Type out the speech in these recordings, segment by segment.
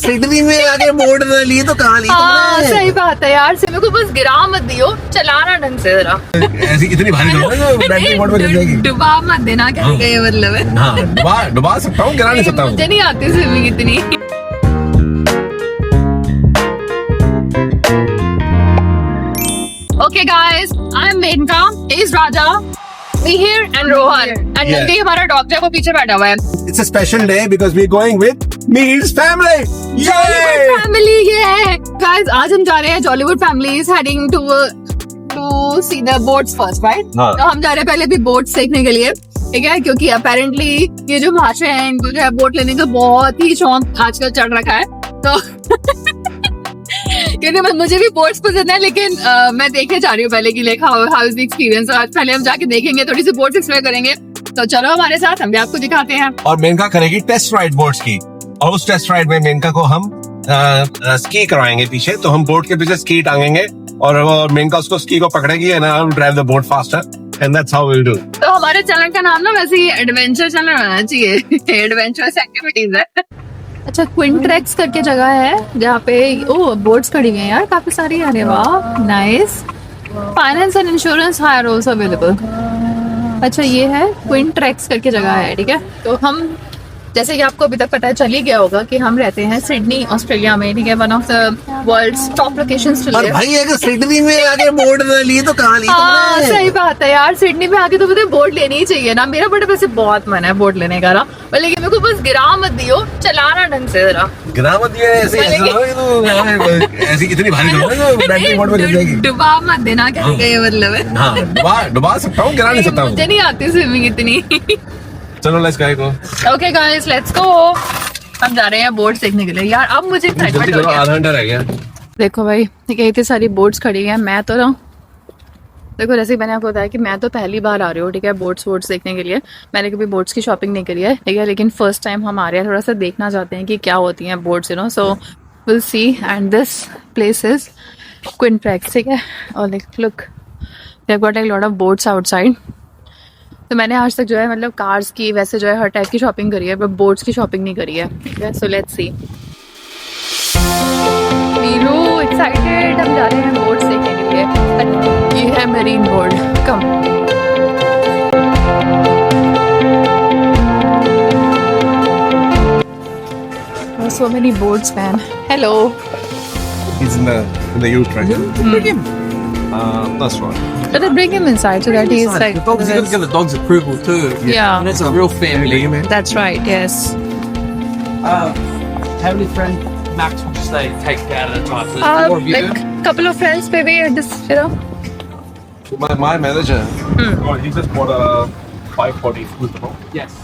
Sydney में आके board न ली तो कहाँ ली तुमने? सही बात है यार, सिमी को बस गिरा मत दियो, चलाना ढंग से जरा। ऐसी इतनी भारी बैटरी बोर्ड में गिर जाएगी। डुबा मत देना, क्या ये मतलब है? हाँ, डुबा सकता हूँ, गिरा नहीं सकता हूँ। मुझे नहीं आती स्विमिंग इतनी। Okay guys, I'm Menka, he's Raja, me here and Rohan, and Nandi हमारा डॉग है वो पीछे बैठा हुआ है। It's a special day because we're going with Me's family. Jollywood family, yeah. Guys, आज हम जा रहे हैं। Jollywood family is heading to see the boats first, right? हाँ. तो हम जा रहे हैं पहले भी boats देखने के लिए, ठीक है? क्योंकि apparently ये जो महाशय हैं इनको जो है बोट लेने का बहुत ही शौक आजकल चढ़ रखा है। तो क्योंकि मुझे भी बोट्स पसंद है, लेकिन मैं देखने जा रही हूँ पहले कि like how is the experience. आज पहले हम जाके देखेंगे, थोड़ी सी बोट्स एक्सप्लोर करेंगे। तो चलो हमारे साथ, हम भी आपको दिखाते हैं। और मेनका करेगी टेस्ट राइड बोट्स की, और उस टेस्ट राइड में मेनका को हम स्की कराएंगे पीछे। तो हम बोट के पीछे स्की टांगेंगे और मेनका उसको स्की को पकड़ेगी and I will drive the boat faster and that's how we will do. तो हमारे चैनल का नाम ना वैसे ही एडवेंचर चैनल होना चाहिए। एडवेंचरस एक्टिविटीज है। अच्छा, क्विन ट्रैक्स करके जगह है जहाँ पे बोट्स खड़ी हुई हैं यार, काफी सारी। अरे वाह, nice. Finance and insurance hire also available. अच्छा, ये है क्विन ट्रैक्स करके जगह है, ठीक है। तो हम, जैसे कि आपको अभी तक पता है चल ही गया होगा कि हम रहते हैं सिडनी ऑस्ट्रेलिया में, ठीक है। One of the world's top locations to live. भाई अगर सिडनी में आके बोर्ड न ली तो कहाँ ली तुमने? सही बात है यार, सिडनी में आके तो मुझे बोट लेनी ही चाहिए ना। मेरा बड़े वैसे बहुत मन है बोट लेने का ना, लेकिन मेरे को बस गिरा मत दियो, चलाना ढंग से जरा। गिरा मत दिया ऐसे ऐसी इतनी भारी बैटरी बोर्ड में गिर जाएगी। डुबा मत देना, क्या ये मतलब है? हाँ, डुबा सकता हूँ, गिरा नहीं सकता हूँ। मुझे नहीं आती स्विमिंग इतनी। चलो let's go. Okay guys, let's go. हम जा रहे हैं बोट्स देखने के लिए यार। अब मुझे एक्साइटमेंट हो गया। आधा घंटा रह गया। देखो भाई, इतनी सारी बोट्स खड़ी हैं। मैं तो ना, देखो जैसे मैंने आपको बताया कि मैं तो पहली बार आ रही हूँ, ठीक है, बोट्स देखने के लिए। मैंने कभी बोट्स की शॉपिंग नहीं करी है, ठीक है, लेकिन फर्स्ट टाइम हम आ रहे हैं, थोड़ा सा देखना चाहते हैं कि क्या होती हैं boats, you know. So will see. And this place is Quintrex, ठीक है। और look, they have got a lot of boats outside. तो मैंने आज तक जो है मतलब कार्स की, वैसे जो है हर टाइप की शॉपिंग करी है, बट बोट्स की शॉपिंग नहीं करी है, ठीक है। So let's see. Veeru excited, हम जा रहे हैं बोट्स देखने के लिए। ये है marine board, come. So many boats, man. Hello. He's in the ute right now. Bring him. That's right. But then bring him inside so that he's like. The dogs, you got to get the dog's approval too. Yeah. And it's a real family. That's right. Yes. Family friend Max would just say take care of the time. So there's four of you. Like couple of friends, maybe just, you know. My manager. He just bought a 540 cruise boat. Yes.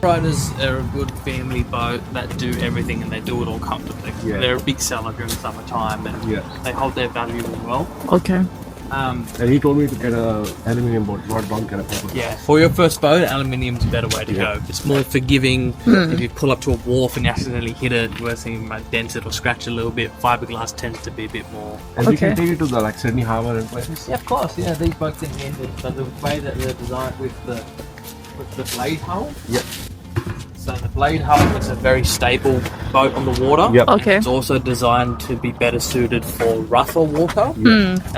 Riders are a good family boat that do everything and they do it all comfortably. Yeah. They're a big seller during summertime and they hold their value as well. Okay. And he told me to get a aluminium boat, not get a paper boat. Yeah, for your first boat, aluminium's a better way to go. It's more forgiving. If you pull up to a wharf and you accidentally hit it, where you might dent it or scratch it a little bit, fiberglass tends to be a bit more. And we can take it to the Sydney Harbour and places. Yeah, of course. Yeah, these boats are handled. So the way that they're designed with the blade hull. Yeah. So the blade hull is a very stable boat on the water. Yep. Okay. It's also designed to be better suited for rougher water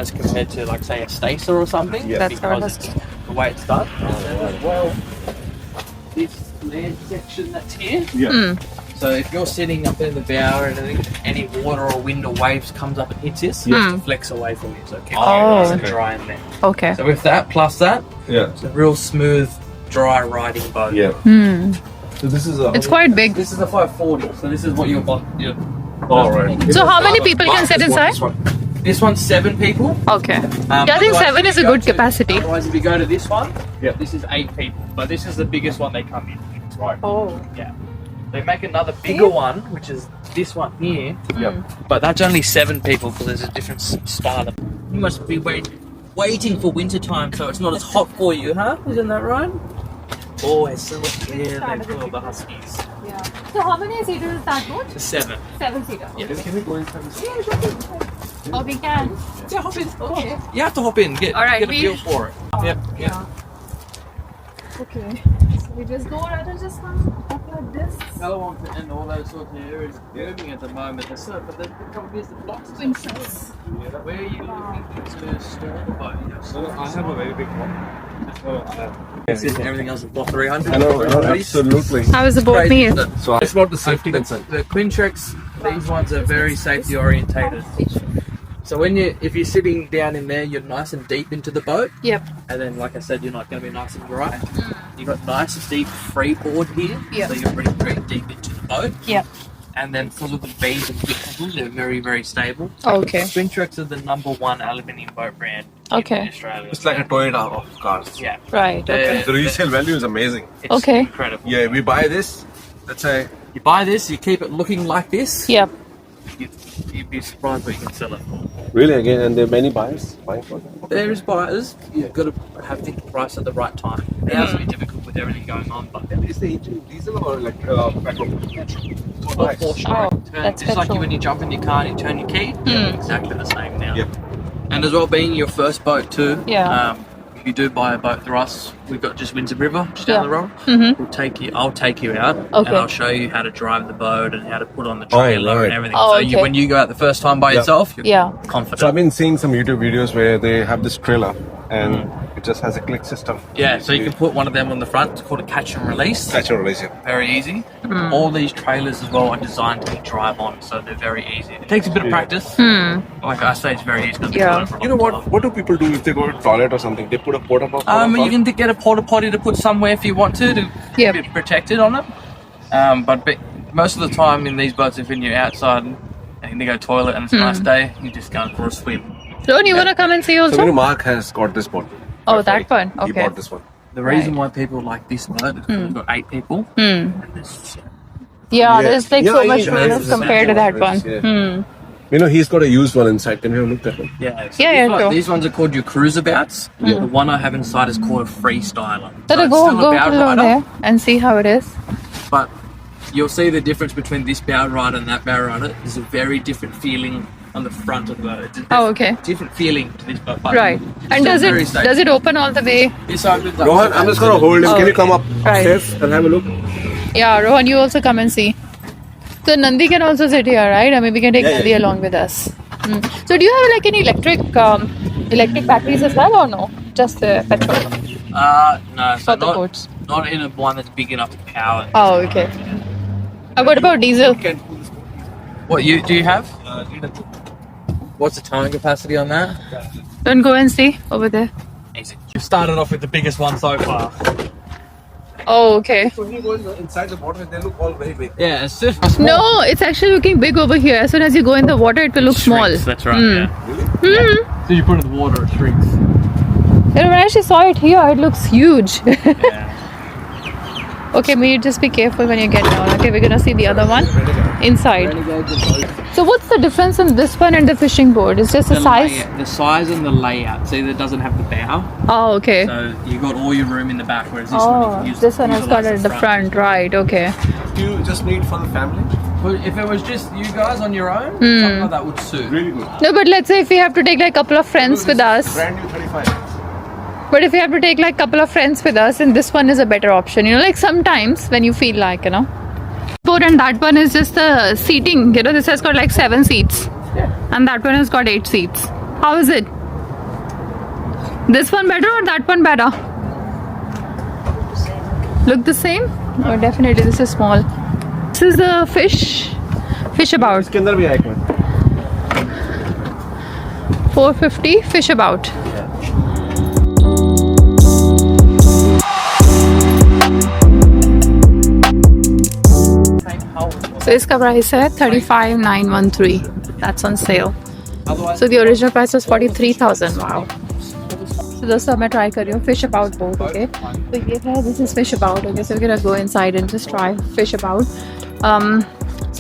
as compared to, like, say, a stacer or something. Yeah. That's how it because it's the way it's done. And well, this land section that's here. Yeah. So if you're sitting up in the bow and any water or wind or waves comes up and hits this, you have to flex away from it. So it keeps it nice and dry in there. Okay. So with that plus that, it's a real smooth, dry riding boat. Yeah. So this is It's quite big. This is a 540, so this is what your all right. So how many people can sit inside? This one's 7 people. Okay. Yeah, I think 7 is a good capacity. Otherwise, if you go to this one, this is 8 people, but this is the biggest one they come in. Right. Oh. Yeah. They make another bigger one, which is this one here. Yeah. But that's only 7 people because there's a different style. You must be waiting for winter time, so it's not as hot for you, huh? Isn't that right? Oh, it's so clear. They call the Huskies. Yeah. So how many seaters is that boat? 7. 7 seater. Yes. Can we go inside? Oh, we can. Yeah, hop in. Okay. You have to hop in. Get All right, a feel for it. Yep. Okay. We just go rather just come up like this. Along and all those sorts of areas moving at the moment. But there's a couple of blocks. Princess. Where are you looking to store the boat? I have a very big one. Everything else is block 300. I know, absolutely. How is the boat meal? So it's about the safety concern. The Quintrex, these ones are very safety orientated. So if you're sitting down in there, you're nice and deep into the boat. Yep. And then, like I said, you're not going to be nice and dry. You've got nice deep freeboard here. Yep. So you're pretty very deep into the boat. Yep. And then for the beams and gimbals, they're very, very stable. Okay. Quintrex are the #1 aluminium boat brand Okay. in Australia. It's like a Toyota of cars. Yeah. Right. Okay. The resale value is amazing. It's Okay. incredible. Yeah, we buy this. Let's say You buy this, you keep it looking like this. Yep. You'd be surprised what you can sell it for. really again, and there are many buyers buying for that. There is buyers. You've got to have the price at the right time. Now it's a bit difficult with everything going on, but Is the engine diesel or like petrol? all four stroke. Oh, that's Just like petrol. when you jump in your car and you turn your key, exactly the same now. Yep. And as well, being your first boat too. Yeah. If you do buy a boat through us, we've got just Windsor River just Yeah. down the road. Mm-hmm. I'll take you out, Okay. and I'll show you how to drive the boat and how to put on the trailer right. and everything. Oh, so okay. when you go out the first time by Yeah. yourself, you're Yeah. confident. So I've been seeing some YouTube videos where they have this trailer and it just has a click system. Yeah, so you can put one of them on the front. It's called a catch and release. Catch and release, yeah. Very easy. All these trailers as well are designed to drive on, so they're very easy. It takes a bit of practice. Like I say, it's very easy. 'cause we've Yeah. done it for a You know long what? time. What do people do if they go to the toilet or something? They put a portable. You can get a porta potty to put somewhere if you want to Yep. be protected on it. But most of the time in these boats, if you're outside and you go toilet and it's a nice day, you just go for a swim. Ron, you wanna come and see So also? Mark has got this boat. Oh, that one. He Okay. bought this one. The reason why people like this boat is because we've got 8 people. And there's Yeah, there's like so much yeah, room it's compared to that one. yeah. You know, he's got a used one inside. Can you have a look at it? Yeah, Yeah, these ones are called your cruiseabouts. The one I have inside is called a freestyler. So it's go still a bow below rider, there and see how it is. but you'll see the difference between this bow rider and that bow rider. There's a very different feeling on the front of the boat. It's a Oh, okay. different feeling to this boat. but Right. it's And still does very safe. it open all the way? This opens up. Rohan, I'm just going to hold him. Oh, Can you come up right. upstairs and have a look? Yeah, Rohan, you also come and see. So Nandi can also sit here, right? I mean, we can take Yeah, Nandi yeah. along with us. So do you have like any electric batteries as well or no? Just the petrol No, for so the boats? not in a one that's big enough to power. Oh, okay. What about diesel? What do you have? What's the towing capacity on that? Don't go and see over there. Easy. You've started off with the biggest one so far. Oh, okay. So he goes inside the water, they look all very big. Yeah, it's just No, it's actually looking big over here. As soon as you go in the water, it will look small. That's right. Mm. Yeah. So you put it in the water, it shrinks. You know, when I actually saw it here, it looks huge. Yeah. Okay, maybe just be careful when you get down. Okay, we're gonna see the other one inside. So what's the difference in this one and the fishing board? It's just the size? The size and the layout. See, that doesn't have the bow, Oh, okay. so you got all your room in the back. Whereas this one, you Oh, can use this one has got it at the front, right? Okay. Do you just need for the family? Well, if it was just you guys on your own, something like that would suit. Really good. No, but let's say if we have to take like a couple of friends with us. Brand new 35. But if we have to take like a couple of friends with us, then this one is a better option. You know, like sometimes when you feel like, you know. Boat and that one is just the seating. You know, this has got like 7 seats. Yeah. And that one has got 8 seats. How is it? This one better or that one better? Look the same? Oh, definitely this is small. This is the fish about. इसके अंदर भी है एक में. 450 fish about. So इसका price है 35,913. That's on sale. So the original price was 43,000. Wow. So दोस्तों मैं try कर रही हूँ fish about boat. Okay. तो ये है, this is fish about. Okay. So we're gonna go inside and just try fish about.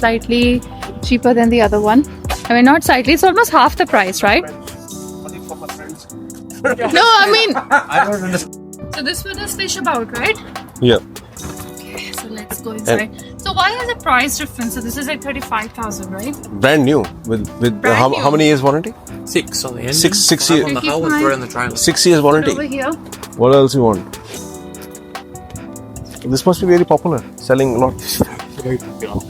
Slightly cheaper than the other one. I mean, not slightly. It's almost half the price, right? No, I mean. I don't understand. So this one is fish about, right? Yeah. Okay, so let's go inside. So why is the price difference? So this is like 35,000, right? Brand new with Brand how, new. how many years warranty? 6 on the end. 6 5 years. on the Keep hull and mine. 3 on the trailer. 6 years Over warranty. here. What else you want? This must be very popular, selling a lot. Very popular.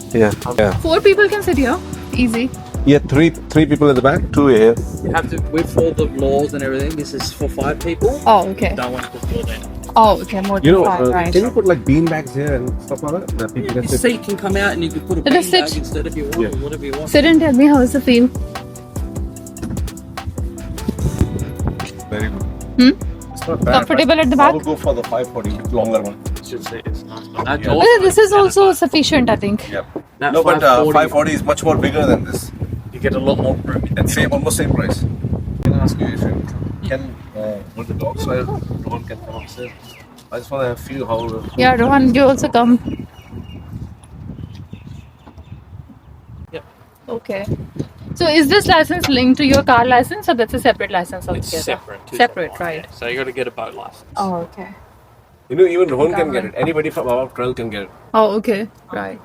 Yeah. 4 people can sit here. Easy. Yeah, three people in the back, 2 here. You have to, with all the laws and everything, this is for 5 people. Oh, okay. Don't want to put 4 there. Oh, okay. More than You know, 5, right. can you put like bean bags here and stuff like that? That people can Your sit. seat can come out and you can put a Let us bean bag sit. instead if you want, Yeah. or whatever you want. Sit and tell me how is the feel. Very good. It's not bad. Comfortable at the I back? will go for the 540, longer one. Should say it's nice. But that Yeah. door- Oh, this is also sufficient, I think. Yeah. That No, but 540 540 is much more bigger than this. you get a lot more room. And almost same price. Can I ask you if you can hold the dog so Rohan can come upstairs? I just want to feel how. Yeah, Rohan, you also come. Yep. Okay. So is this license linked to your car license or that's a separate license altogether? It's separate. two Separate, ones, right. yeah. So you got to get a boat license. Oh, okay. You know, even Rohan can get it. Anybody from above 12 can get it. Oh, okay. Right.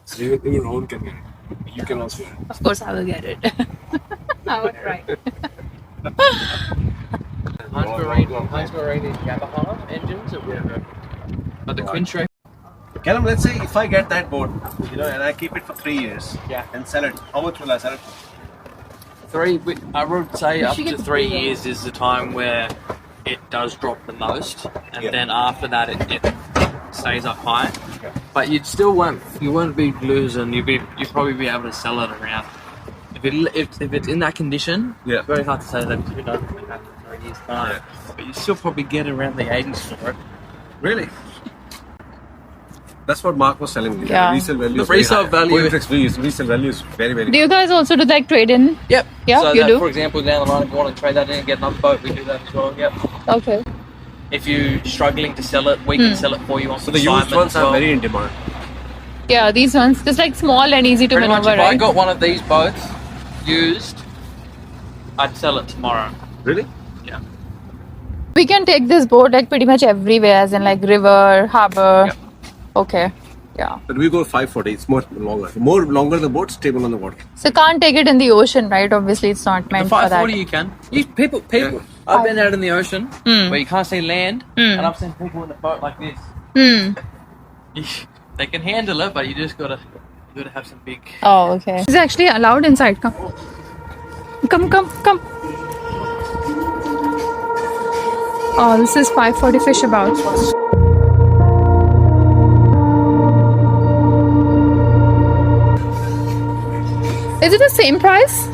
So even Rohan can get it. You can also get it. Of course, I will get it. I will try. Heinz Marine is Yamaha engines or whatever. But the Quintre, Callum, let's say if I get that boat, you know, and I keep it for 3 years, Yeah. and sell it, how much will I sell it for? I would say You up should to get the 3 free one. years is the time where it does drop the most, and Yeah. then after that it stays up high. Okay. But you won't be losing. You'd probably be able to sell it around. If it's in that condition, Yeah. it's very hard to say that because we don't really have 3 years time. Yeah. But you still probably get around the 80s for it. Really? That's what Mark was telling me. Yeah. Resale value. The is very resale high. value- Resale value is very, very. Do you guys also do like trade-in? Yep. Yeah, so you that, do? For example, down the line, if you want to trade that in and get another boat, we do that as well. Yep. Okay. If you're struggling to sell it, we can sell it for you on So the used ones are very in demand. Yeah, these ones just like small and easy to Pretty much, maneuver, if I right? got one of these boats used, I'd sell it tomorrow. Really? Yeah. We can take this boat like pretty much everywhere, as in like river, harbor. Yep. Okay. Yeah. But we go 540. It's more longer. The more longer the boat, stable on the water. So can't take it in the ocean, right? Obviously, it's not The meant for that. 540 you can. People. Yeah. I've been out in the ocean Mm. where you can't see land, Mm. and I've seen people in a boat like this. Hmm. They can handle it, but you gotta have some big. Oh, okay. It's actually allowed inside. Come. Come. Oh, this is 540 fish about. Is it the same price?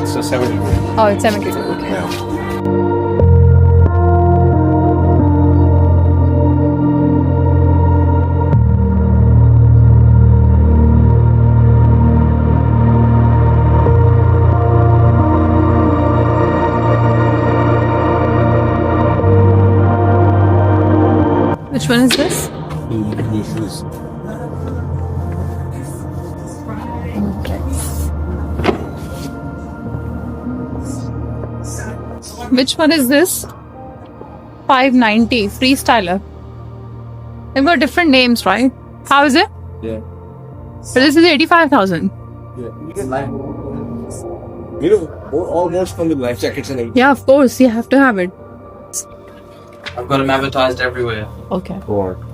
It's a 70. Oh, it's 72. Okay. Yeah. Which one is this? New shoes. Which one is this? 590 freestyler. They've got different names, right? How is it? Yeah. So this is 85,000. Yeah. You know, all boats come with life jackets and everything. Yeah, of course. You have to have it. I've got them advertised everywhere. Okay.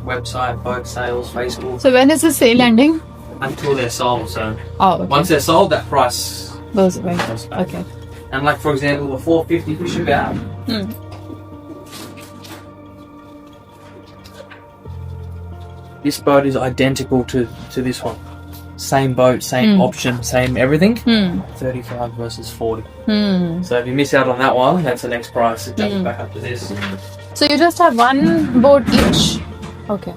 Website, boat sales, Facebook. So when is the sale ending? Until they're sold. So Oh, okay. once they're sold, that price Goes away. goes back. Okay. And like for example, the 450 fish about. Hmm. This boat is identical to this one. Same boat, same option, same everything. 35 versus 40. So if you miss out on that one, that's the next price. It jumps back up to this. So you just have one boat each? Okay.